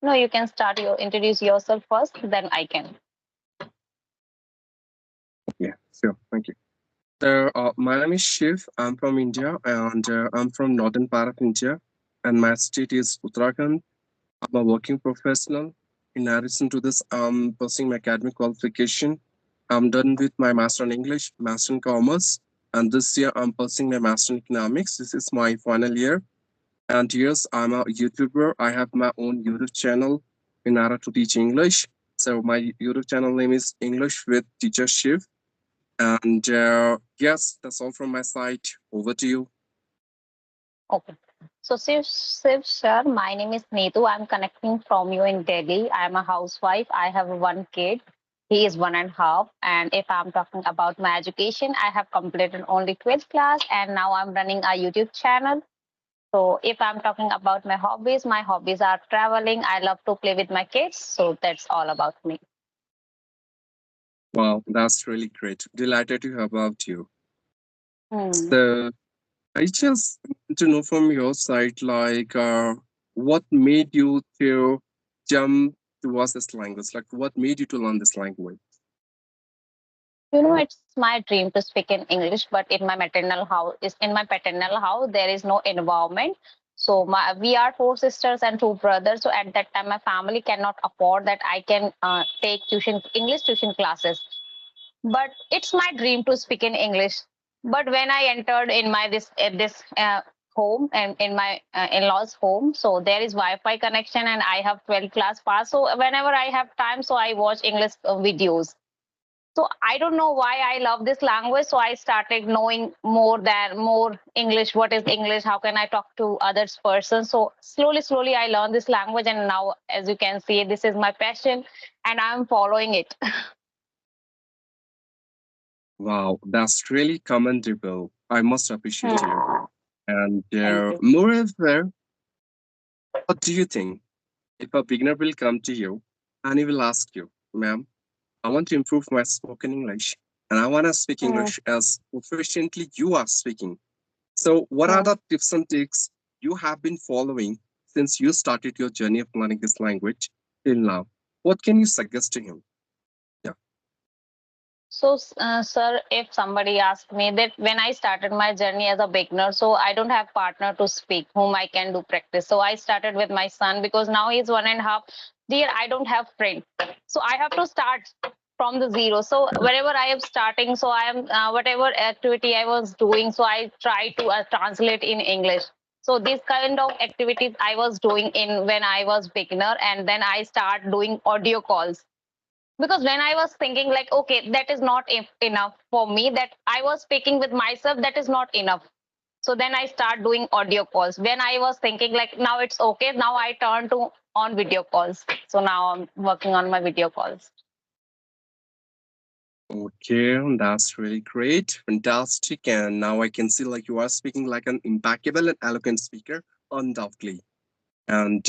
No, you can start introduce yourself first, then I can. Yeah, sure. Thank you. So, my name is Shiv. I'm from India, and I'm from northern part of India, and my state is Uttarakhand. I'm a working professional. In addition to this, I'm pursuing my academic qualification. I'm done with my master in English, master in commerce, and this year I'm pursuing my master in economics. This is my final year. And yes, I'm a YouTuber. I have my own YouTube channel in order to teach English. So my YouTube channel name is English with Teacher Shiv. And yes, that's all from my side. Over to you. Okay. So, Shiv, sir, my name is Neetu. I'm connecting from you in Delhi. I'm a housewife. I have one kid. He is 1.5. And if I'm talking about my education, I have completed only 12th class, and now I'm running a YouTube channel. So, if I'm talking about my hobbies are traveling. I love to play with my kids. So, that's all about me. Wow, that's really great. Delighted to hear about you. Hmm. So I just want to know from your side, like, what made you to jump towards this language? Like, what made you to learn this language? It's my dream to speak in English, but in my paternal house, there is no environment. So we are four sisters and two brothers. So at that time, my family cannot afford that I can take English tuition classes. But it's my dream to speak in English. But when I entered in my this home and in my in-laws home, so there is Wi-Fi connection and I have 12 class pass. So whenever I have time, so I watch English videos. So I don't know why I love this language. So I started knowing more English. What is English? How can I talk to others person? So slowly I learned this language, and now, as you can see, this is my passion, and I'm following it. Wow, that's really commendable. I must appreciate you. Hmm. And Thank you. moreover, what do you think if a beginner will come to you and he will ask you, ma'am, I want to improve my spoken English and I want to speak Hmm. English as proficiently you are speaking. So, what are Hmm. the tips and tricks you have been following since you started your journey of learning this language till now? What can you suggest to him? Yeah. So, sir, if somebody asked me that when I started my journey as a beginner, so I don't have partner to speak whom I can do practice. So I started with my son because now he's 1.5. Dear, I don't have friend, so I have to start from the zero. So wherever I am starting, so I am whatever activity I was doing, so I try to translate in English. So this kind of activities I was doing in when I was beginner, and then I start doing audio calls because when I was thinking like, okay, that is not enough for me, that I was speaking with myself, that is not enough. So then I start doing audio calls. When I was thinking like, now it's okay, now I turn to on video calls. So now I'm working on my video calls. Okay, that's really great. Fantastic. And now I can see like you are speaking like an impeccable and eloquent speaker, undoubtedly. And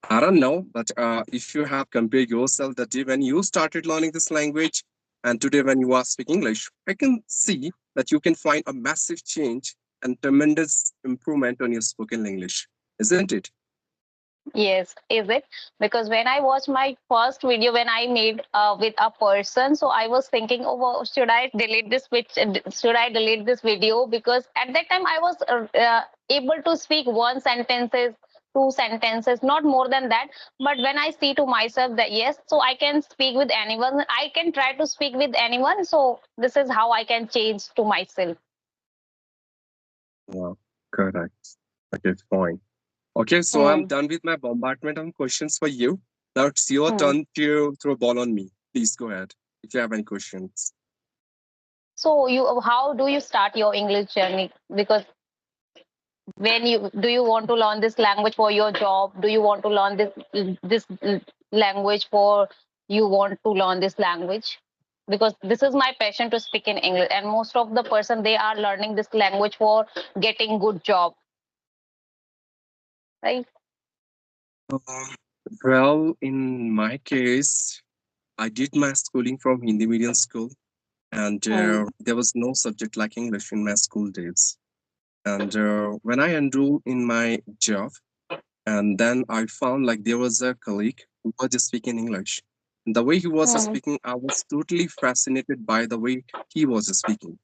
I don't know, but if you have compared yourself that day when you started learning this language and today when you are speaking English, I can see that you can find a massive change and tremendous improvement on your spoken English, isn't it? Yes, is it? Because when I watched my first video when I made with a person, so I was thinking, oh, well, should I delete this video? Because at that time I was able to speak one sentences, two sentences, not more than that. But when I see to myself that yes, so I can speak with anyone, I can try to speak with anyone. So this is how I can change to myself. Yeah, correct. Okay, fine. Okay, so I'm Hmm. done with my bombardment of questions for you. Now it's your Hmm. turn to throw a ball on me. Please go ahead if you have any questions. So how do you start your English journey? Because when you do you want to learn this language for your job, do you want to learn this language for you want to learn this language, because this is my passion to speak in English, and most of the person they are learning this language for getting good job, right? Um, well, in my case, I did my schooling from Hindi medium school, and Hmm. there was no subject like English in my school days. And when I enrolled in my job, And then I found like there was a colleague who was just speaking English. And the way he was Mm, speaking, I was totally fascinated by the way he was speaking.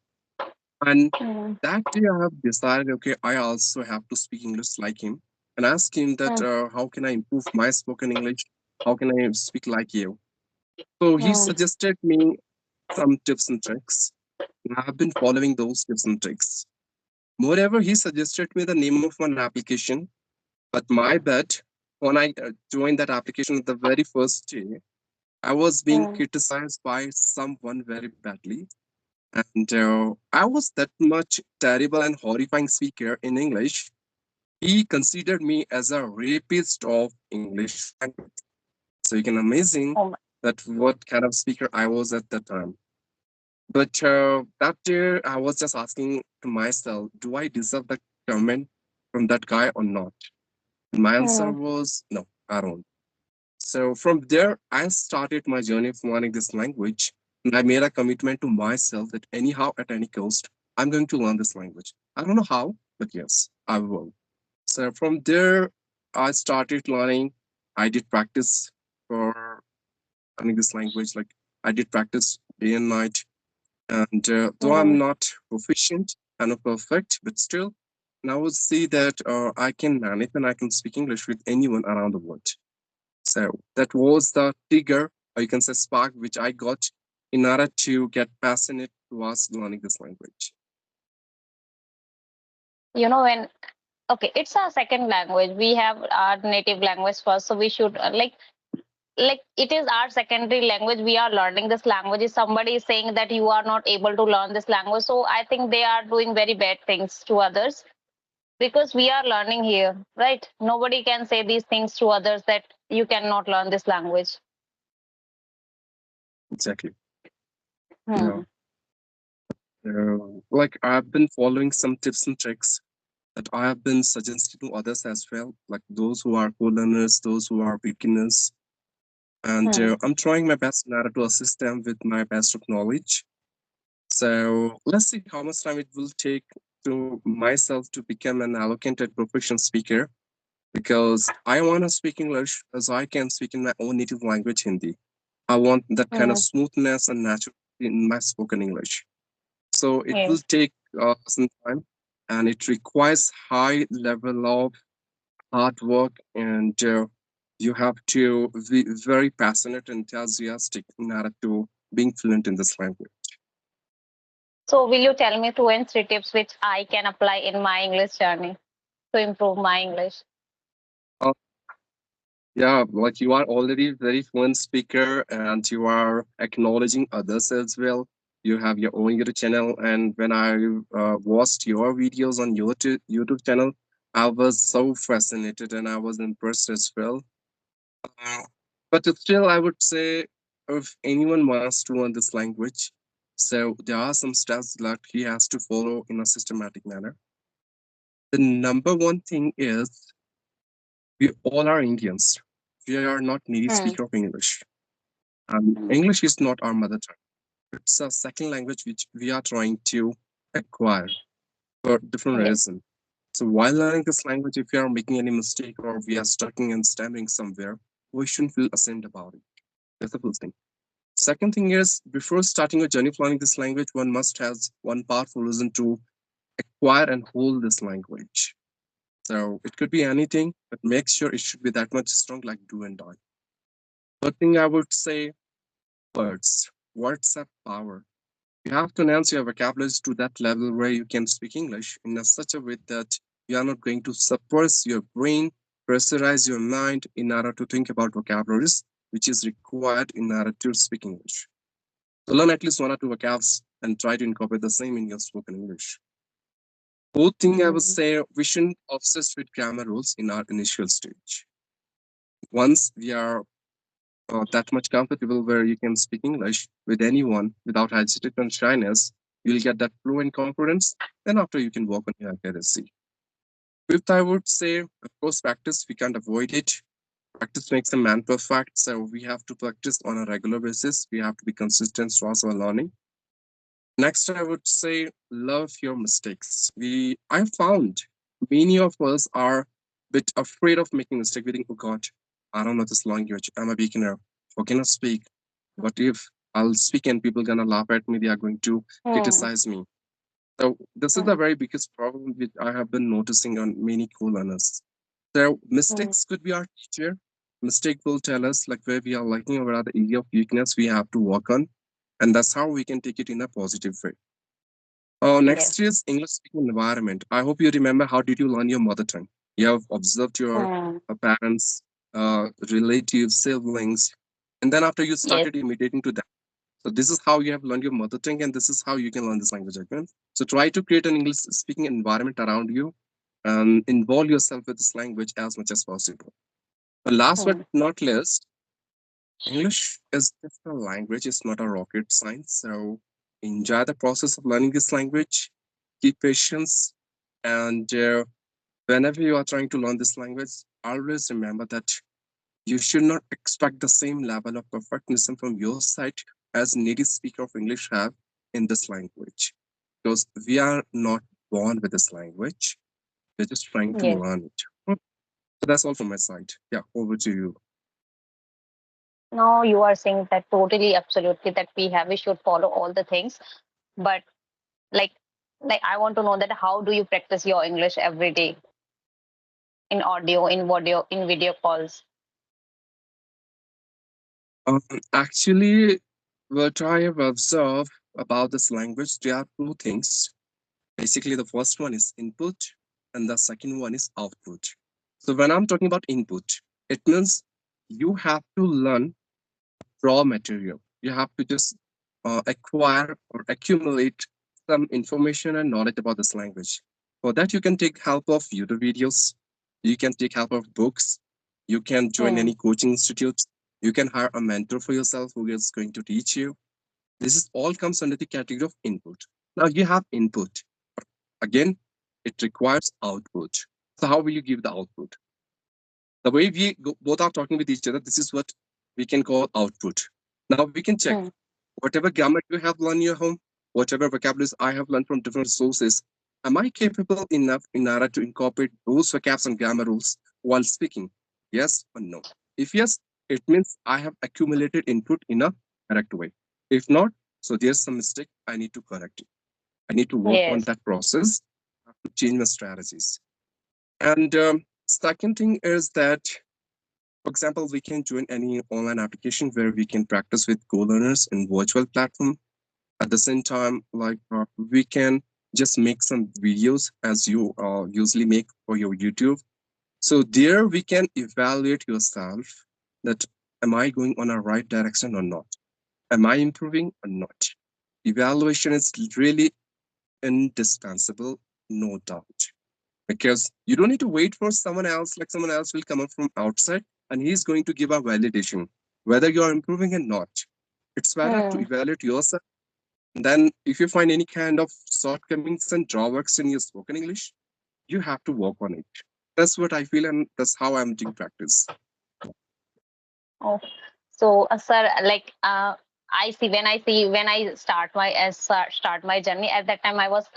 And mm, that day I have decided, okay, I also have to speak English like him, and ask him that mm, how can I improve my spoken English? How can I speak like you? So he mm, suggested me some tips and tricks. And I have been following those tips and tricks. Moreover, he suggested me the name of one application. But my bad, when I joined that application at the very first day, I was being mm. criticized by someone very badly. And I was that much terrible and horrifying speaker in English. He considered me as a rapist of English language. So you can amazing Oh my. that what kind of speaker I was at that time. But that day, I was just asking to myself, do I deserve that comment from that guy or not? And my answer Mm, was no, I don't. So from there, I started my journey of learning this language. And I made a commitment to myself that anyhow, at any cost, I'm going to learn this language. I don't know how, but yes, I will. So from there, I started learning. I did practice for learning this language. Like I did practice day and night. And though I'm mm. not proficient and not perfect, but still, and I would see that I can manage and I can speak English with anyone around the world. So that was the trigger, or you can say spark, which I got in order to get passionate towards learning this language. You know, when okay, it's our second language. We have our native language first, so we should like it is our secondary language. We are learning this language. If somebody is saying that you are not able to learn this language, so I think they are doing very bad things to others because we are learning here, right? Nobody can say these things to others that you cannot learn this language. Exactly. Yeah. Hmm. Like I've been following some tips and tricks that I have been suggesting to others as well, like those who are co-learners, those who are beginners. And Hmm. I'm trying my best now to assist them with my best of knowledge. So let's see how much time it will take to myself to become an allocated professional speaker because I want to speak English as I can speak in my own native language, Hindi. I want that kind of Hmm. smoothness and naturality in my spoken English. So it will Yes. take some time and it requires high level of hard work and you have to be very passionate and enthusiastic in order to being fluent in this language. So will you tell me two and three tips which I can apply in my English journey to improve my English? Uh, yeah, like you are already very fluent speaker and you are acknowledging others as well. You have your own YouTube channel, and when I watched your videos on YouTube channel, I was so fascinated and I was impressed as well. Uh, but still, I would say if anyone wants to learn this language, so there are some steps that he has to follow in a systematic manner. The number one thing is we all are Indians. We are not native Hmm. speaker of English. English is not our mother tongue. It's a second language which we are trying to acquire for different Yes. reason. So while learning this language, if we are making any mistake or we are stucking and stammering somewhere, we shouldn't feel ashamed about it. That's the first thing. Second thing is, before starting a journey of learning this language, one must has one powerful reason to acquire and hold this language. So it could be anything, but make sure it should be that much strong, like do and die. Third thing I would say, words. Words have power. You have to enhance your vocabulary to that level where you can speak English in a such a way that you are not going to suppress your brain, pressurize your mind in order to think about vocabularies, which is required in order to speak English. So learn at least one or two vocabs and try to incorporate the same in your spoken English. Fourth thing I would Hmm. say, we shouldn't obsess with grammar rules in our initial stage. Once we are that much comfortable where you can speak English with anyone without hesitation and shyness, you'll get that fluent confidence. Then after you can work on your accuracy. Fifth, I would say, of course, practice. We can't avoid it. Practice makes a man perfect. So we have to practice on a regular basis. We have to be consistent towards our learning. Next, I would say, love your mistakes. I found many of us are bit afraid of making mistake. We think, oh God, I don't know this language. I'm a beginner. How can I speak? What if I'll speak and people gonna laugh at me? They are going to Hmm. criticize me. So this is the Hmm. very biggest problem which I have been noticing on many co-learners. So Hmm. mistakes could be our teacher. Mistake will tell us like where we are lacking or where are the area of weakness we have to work on, and that's how we can take it in a positive way. Next Yes. is English speaking environment. I hope you remember how did you learn your mother tongue? You have observed your Hmm. parents, relatives, siblings, and then after you Yes. started imitating to them. So this is how you have learned your mother tongue, and this is how you can learn this language again. So try to create an English speaking environment around you and involve yourself with this language as much as possible. But last but Hmm. not least, English is just a language, it's not a rocket science. So enjoy the process of learning this language, keep patience, and whenever you are trying to learn this language, always remember that you should not expect the same level of perfectionism from your side as native speaker of English have in this language. Because we are not born with this language. We're just trying to Yes. learn it. So that's all from my side. Yeah, over to you. No, you are saying that totally, absolutely, that we should follow all the things. But like, I want to know that how do you practice your English every day in audio, in video calls? Um, Actually, what I have observed about this language, there are two things. Basically, the first one is input, and the second one is output. So when I'm talking about input, it means you have to learn raw material. You have to just acquire or accumulate some information and knowledge about this language. For that, you can take help of YouTube videos. You can take help of books. You can join Hmm. any coaching institutes. You can hire a mentor for yourself who is going to teach you. This is all comes under the category of input. Now you have input. Again, it requires output. So how will you give the output? The way both are talking with each other, this is what we can call output. Now we can check Hmm. whatever grammar you have learned in your home, whatever vocabularies I have learned from different sources. Am I capable enough in order to incorporate those vocabs and grammar rules while speaking? Yes or no? If yes, it means I have accumulated input in a correct way. If not, so there's some mistake I need to correct it. I need to work on Yes. that process to change my strategies. And second thing is that, for example, we can join any online application where we can practice with co-learners in virtual platform. At the same time, like we can just make some videos as you usually make for your YouTube. So there we can evaluate yourself that am I going on a right direction or not? Am I improving or not? Evaluation is really indispensable, no doubt, because you don't need to wait for someone else, like someone else will come up from outside and he's going to give a validation whether you are improving or not. It's better to Hmm. evaluate yourself, and then if you find any kind of shortcomings and drawbacks in your spoken English, you have to work on it. That's what I feel, and that's how I'm doing practice. Oh, so sir, when I start my journey. At that time, I was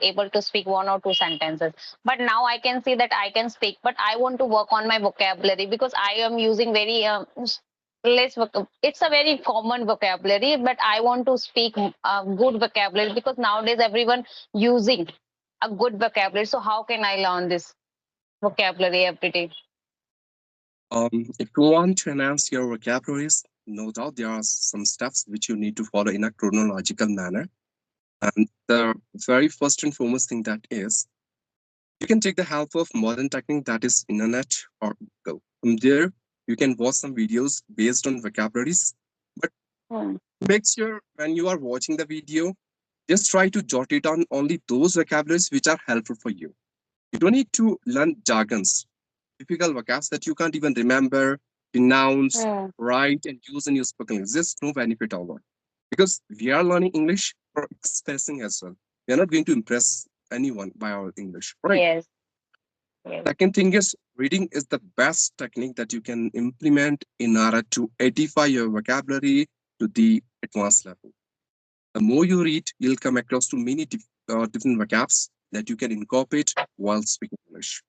able to speak one or two sentences, but now I can see that I can speak, but I want to work on my vocabulary because I am using very it's a very common vocabulary, but I want to speak good vocabulary because nowadays everyone using a good vocabulary. So how can I learn this vocabulary every day? If you want to enhance your vocabularies, no doubt there are some steps which you need to follow in a chronological manner. And the very first and foremost thing that is, you can take the help of modern technique that is internet or Google. From there, you can watch some videos based on vocabularies. But Hmm. make sure when you are watching the video, just try to jot it down only those vocabularies which are helpful for you. You don't need to learn jargons, typical vocabs that you can't even remember, pronounce, Hmm. write, and use in your spoken English. There's no benefit of that. Because we are learning English for expressing as well. We are not going to impress anyone by our English, right? Yes. Yes. Second thing is reading is the best technique that you can implement in order to edify your vocabulary to the advanced level. The more you read, you'll come across to many different vocabs that you can incorporate while speaking English.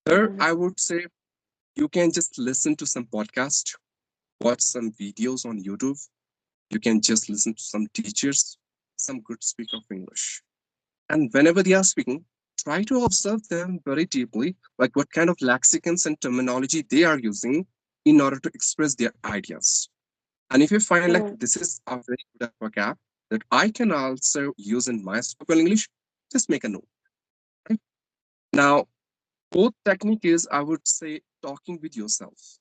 There, Mhm. I would say you can just listen to some podcast, watch some videos on YouTube. You can just listen to some teachers, some good speaker of English. And whenever they are speaking, try to observe them very deeply, like what kind of lexicons and terminology they are using in order to express their ideas. And if you find like Mhm. this is a very good vocab that I can also use in my spoken English, just make a note. Right? Now, both technique is, I would say, talking with yourself,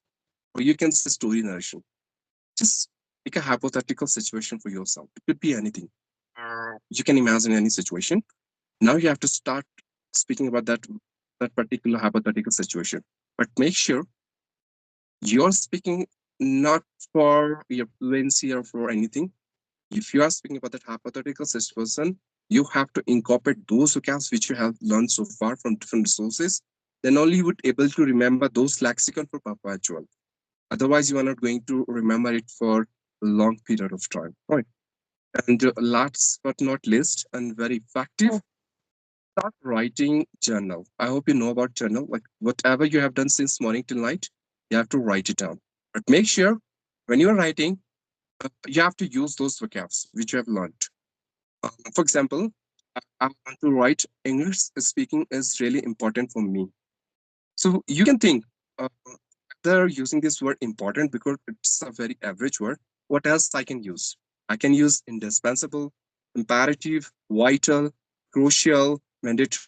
or you can say story narration. Just pick a hypothetical situation for yourself. It could be anything. You can imagine any situation. Now you have to start speaking about that particular hypothetical situation. But make sure you're speaking not for your fluency or for anything. If you are speaking about that hypothetical situation, you have to incorporate those vocabs which you have learned so far from different resources. Then only you would able to remember those lexicon for perpetual. Otherwise, you are not going to remember it for a long period of time. Right. And last but not least, and very effective, start writing journal. I hope you know about journal. Like whatever you have done since morning till night, you have to write it down. But make sure when you are writing, you have to use those vocabs which you have learned. For example, I want to write English speaking is really important for me. So you can think they're using this word important because it's a very average word. What else I can use? I can use indispensable, imperative, vital, crucial, mandatory.